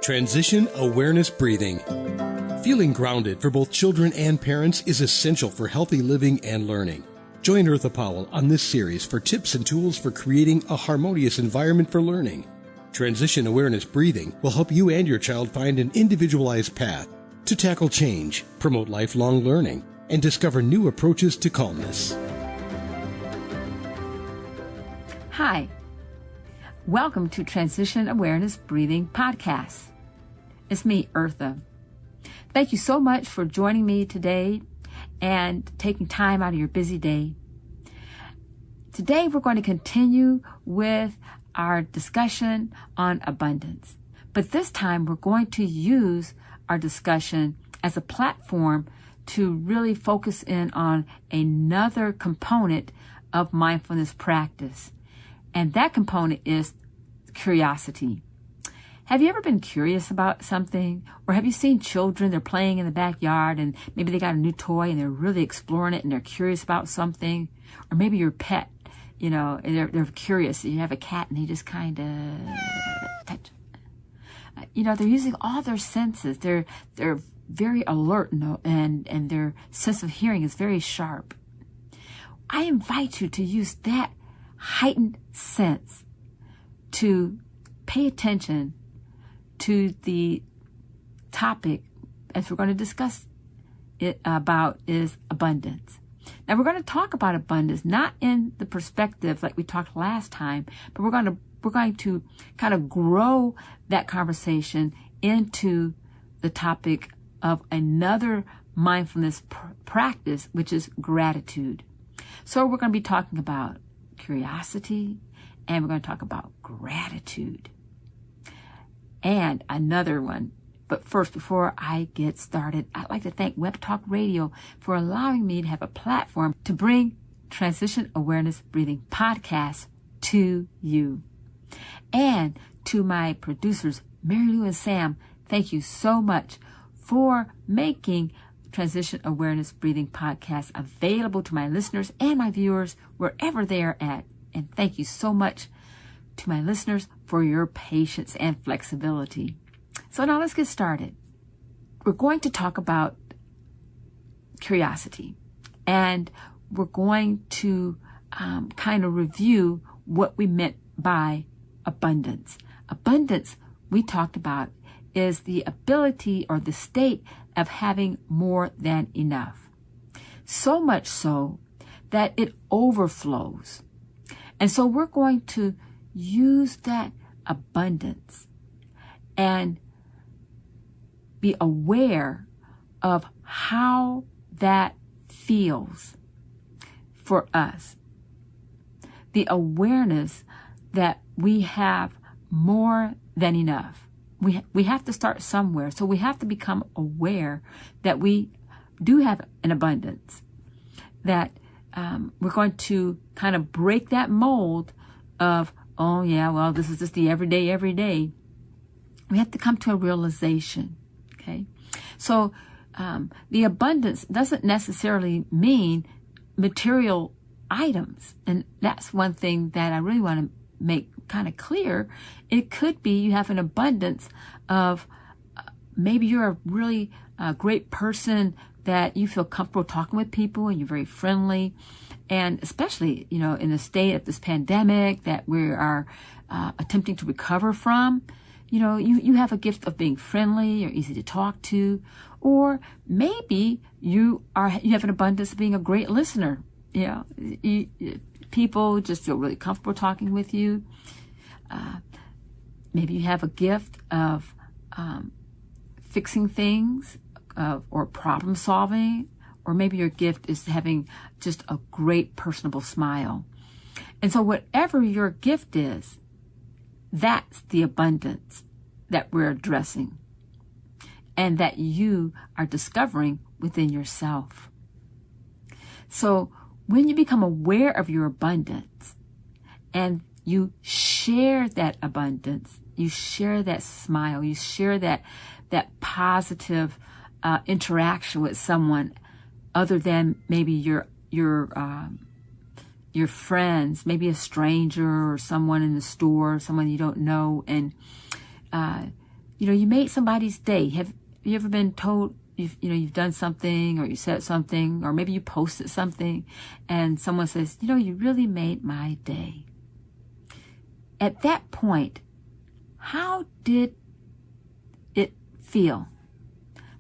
Transition Awareness Breathing. Feeling grounded for both children and parents is essential for healthy living and learning. Join Eartha Powell on this series for tips and tools for creating a harmonious environment for learning. Transition Awareness Breathing will help you and your child find an individualized path to tackle change, promote lifelong learning, and discover new approaches to calmness. Hi. Welcome to Transition Awareness Breathing Podcast. It's me, Eartha. Thank you so much for joining me today and taking time out of your busy day. Today, we're going to continue with our discussion on abundance. But this time, we're going to use our discussion as a platform to really focus in on another component of mindfulness practice. And that component is curiosity. Have you ever been curious about something? Or have you seen children, they're playing in the backyard and maybe they got a new toy and they're really exploring it and they're curious about something? Or maybe your pet, and they're curious. You have a cat and they just kind of touch. They're using all their senses. They're very alert and their sense of hearing is very sharp. I invite you to use that heightened sense to pay attention to the topic as we're going to discuss it about is abundance. Now we're going to talk about abundance not in the perspective like we talked last time, but we're going to kind of grow that conversation into the topic of another mindfulness practice, which is gratitude. So we're going to be talking about curiosity, and we're going to talk about gratitude. And another one. But first, before I get started, I'd like to thank Web Talk Radio for allowing me to have a platform to bring Transition Awareness Breathing podcasts to you. And to my producers, Mary Lou and Sam, thank you so much for making Transition Awareness Breathing podcast available to my listeners and my viewers wherever they are at. And thank you so much to my listeners for your patience and flexibility. So now let's get started. We're going to talk about curiosity, and we're going to kind of review what we meant by abundance. Abundance, we talked about, is the ability or the state of having more than enough. So much so that it overflows. And so we're going to use that abundance and be aware of how that feels for us. The awareness that we have more than enough. We have to start somewhere. So we have to become aware that we do have an abundance, that we're going to kind of break that mold of, oh yeah, well, this is just the every day. We have to come to a realization, okay? So the abundance doesn't necessarily mean material items. And that's one thing that I really want to make kind of clear. It could be you have an abundance of maybe you're a really great person that you feel comfortable talking with people and you're very friendly. And especially, in the state of this pandemic that we are attempting to recover from, you have a gift of being friendly, you're easy to talk to, or maybe you have an abundance of being a great listener. People just feel really comfortable talking with you. Maybe you have a gift of fixing things, or problem solving, or maybe your gift is having just a great personable smile. And so whatever your gift is, that's the abundance that we're addressing and that you are discovering within yourself. So when you become aware of your abundance and you share that abundance, you share that smile, you share that positive interaction with someone other than maybe your friends, maybe a stranger or someone in the store, someone you don't know, and you made somebody's day. Have you ever been told you've done something, or you said something, or maybe you posted something and someone says, you really made my day. At that point, how did it feel?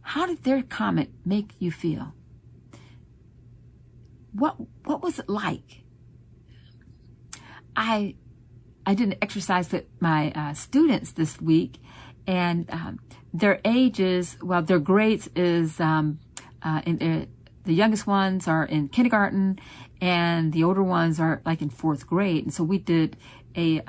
How did their comment make you feel? What was it like? I did an exercise with my students this week, and their ages, their grades is, the youngest ones are in kindergarten, and the older ones are like in 4th grade. And so we did a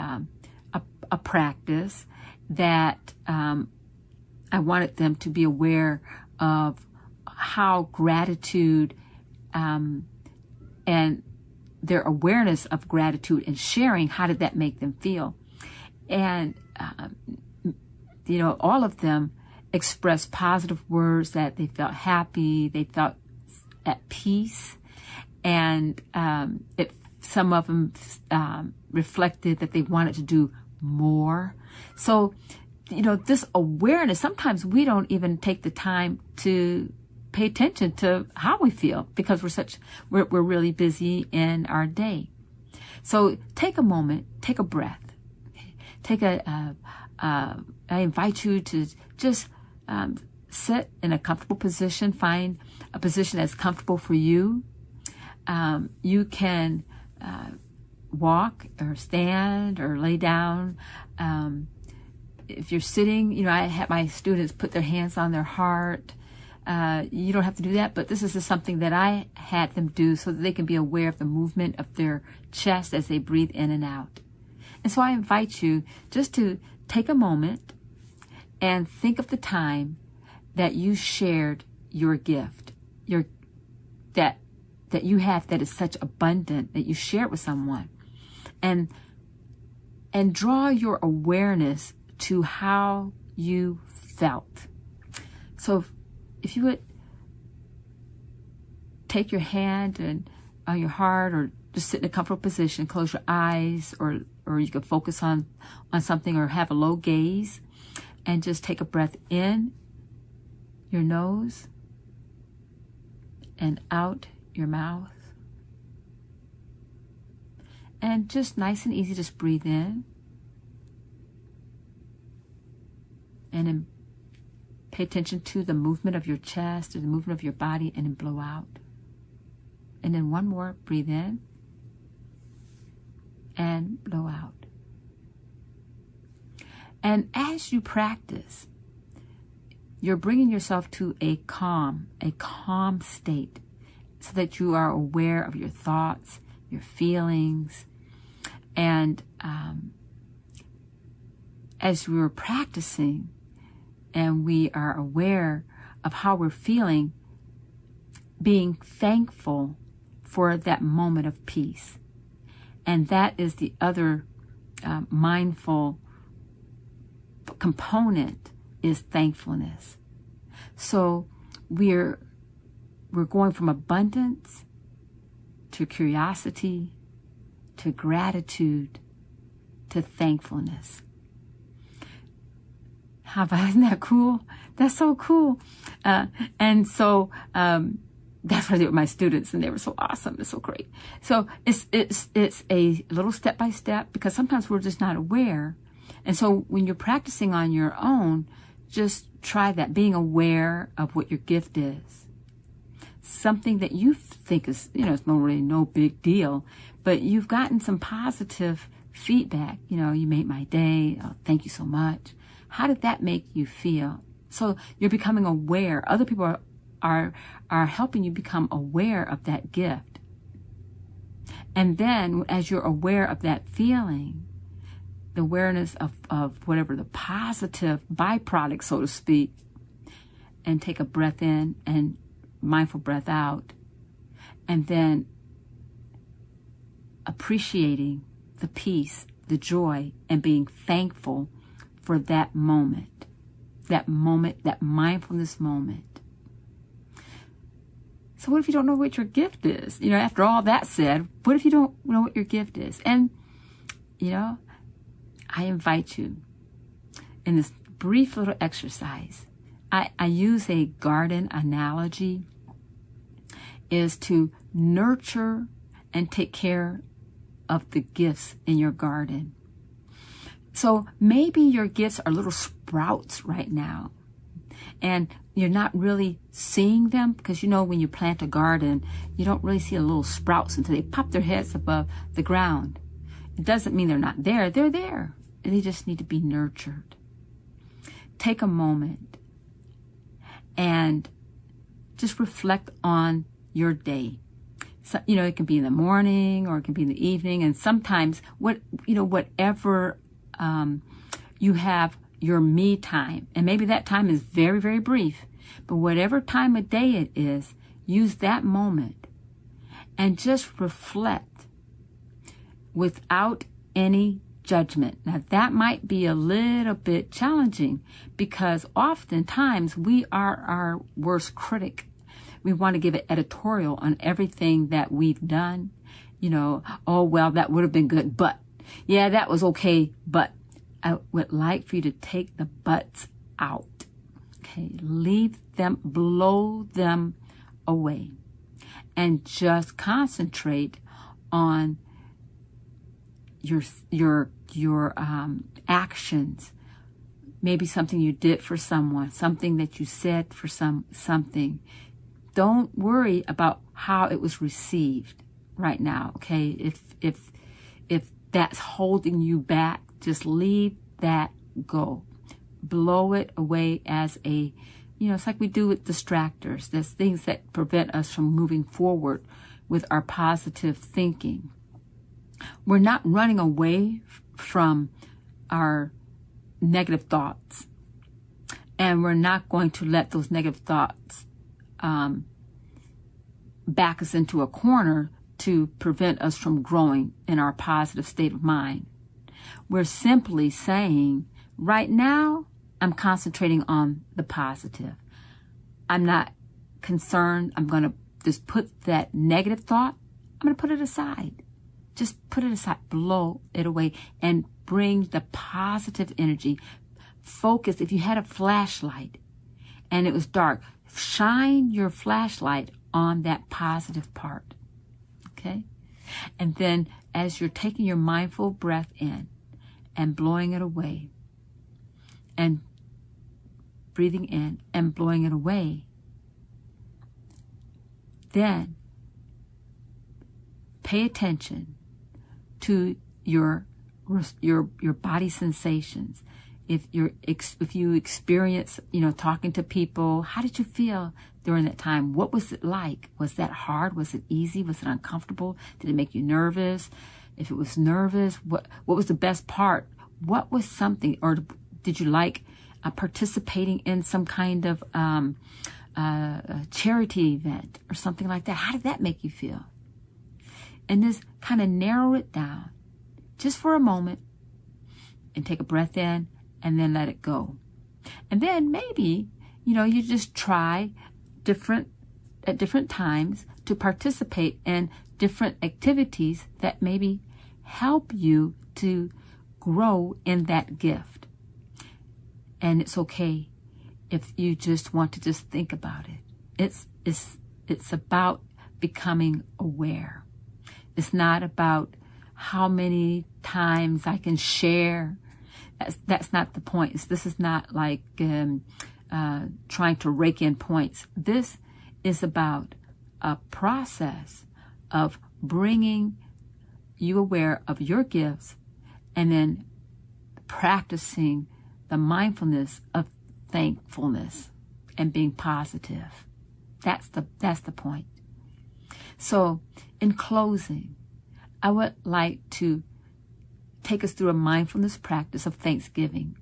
practice that I wanted them to be aware of how gratitude and their awareness of gratitude and sharing, how did that make them feel? And, all of them expressed positive words, that they felt happy, they felt at peace. And some of them reflected that they wanted to do more. So, this awareness, sometimes we don't even take the time to pay attention to how we feel because we're really busy in our day. So take a moment, take a breath, I invite you to just sit in a comfortable position, find a position that's comfortable for you. You can walk or stand or lay down. If you're sitting, I have my students put their hands on their heart. You don't have to do that, but this is just something that I had them do so that they can be aware of the movement of their chest as they breathe in and out. And so I invite you just to take a moment and think of the time that you shared your gift, that you have that is such abundant that you share it with someone, and draw your awareness to how you felt. So if you would take your hand and on your heart, or just sit in a comfortable position, close your eyes, or you can focus on something, or have a low gaze, and just take a breath in your nose and out your mouth. And just nice and easy, just breathe in. And then pay attention to the movement of your chest or the movement of your body, and then blow out. And then one more, breathe in and blow out. And as you practice, you're bringing yourself to a calm state, so that you are aware of your thoughts, your feelings. And as we're practicing and we are aware of how we're feeling, being thankful for that moment of peace. And that is the other mindful component, is thankfulness. So we're going from abundance to curiosity to gratitude to thankfulness. Isn't that cool? That's so cool. And so that's what I did with my students, and they were so awesome. It's so great. So it's a little step by step, because sometimes we're just not aware. And so when you're practicing on your own, just try that, being aware of what your gift is. Something that you think is, it's really no big deal, but you've gotten some positive feedback. You made my day. Oh, thank you so much. How did that make you feel? So you're becoming aware. Other people are helping you become aware of that gift. And then as you're aware of that feeling, the awareness of whatever the positive byproduct, so to speak, and take a breath in and mindful breath out, and then appreciating the peace, the joy, and being thankful for that moment, that mindfulness moment. So what if you don't know what your gift is? After all that said, what if you don't know what your gift is? And, I invite you in this brief little exercise. I use a garden analogy, is to nurture and take care of the gifts in your garden. So maybe your gifts are little sprouts right now, and you're not really seeing them, because when you plant a garden, you don't really see the little sprouts until they pop their heads above the ground. It doesn't mean they're not there. They're there. They just need to be nurtured. Take a moment and just reflect on your day. So, it can be in the morning or it can be in the evening, and sometimes whatever you have your me time, and maybe that time is very, very brief, but whatever time of day it is, use that moment and just reflect without any judgment. Now, that might be a little bit challenging, because oftentimes we are our worst critic. We want to give an editorial on everything that we've done. Oh, well, that would have been good, but yeah, that was okay, but I would like for you to take the buts out. Okay, leave them, blow them away, and just concentrate on your actions. Maybe something you did for someone, something that you said for something. Don't worry about how it was received right now. Okay, if that's holding you back, just leave that go. Blow it away as it's like we do with distractors. There's things that prevent us from moving forward with our positive thinking. We're not running away from our negative thoughts, and we're not going to let those negative thoughts back us into a corner to prevent us from growing in our positive state of mind. We're simply saying, right now, I'm concentrating on the positive. I'm not concerned. I'm going to just put that negative thought, I'm going to put it aside. Just put it aside, blow it away, and bring the positive energy. Focus. If you had a flashlight and it was dark, shine your flashlight on that positive part. Okay? And then as you're taking your mindful breath in and blowing it away, and breathing in and blowing it away, then pay attention to your body sensations. If you experience, talking to people, how did you feel during that time? What was it like? Was that hard? Was it easy? Was it uncomfortable? Did it make you nervous? If it was nervous, what was the best part? What was something, or did you like participating in some kind of charity event or something like that? How did that make you feel? And just kind of narrow it down just for a moment and take a breath in and then let it go. And then maybe, you just try at different times to participate in different activities that maybe help you to grow in that gift. And it's okay if you just want to just think about it. It's about becoming aware. It's not about how many times I can share. That's not the point. This is not like trying to rake in points. This is about a process of bringing you aware of your gifts and then practicing the mindfulness of thankfulness and being positive. That's the point. So in closing, I would like to take us through a mindfulness practice of thanksgiving,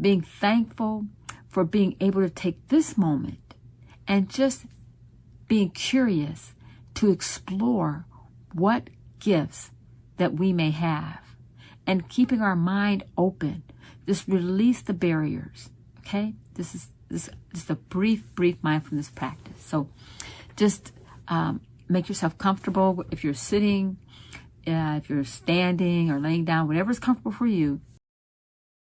being thankful for being able to take this moment and just being curious to explore what gifts that we may have, and keeping our mind open. Just release the barriers. Okay? This is a brief mindfulness practice. So just make yourself comfortable. If you're sitting, if you're standing or laying down, whatever is comfortable for you,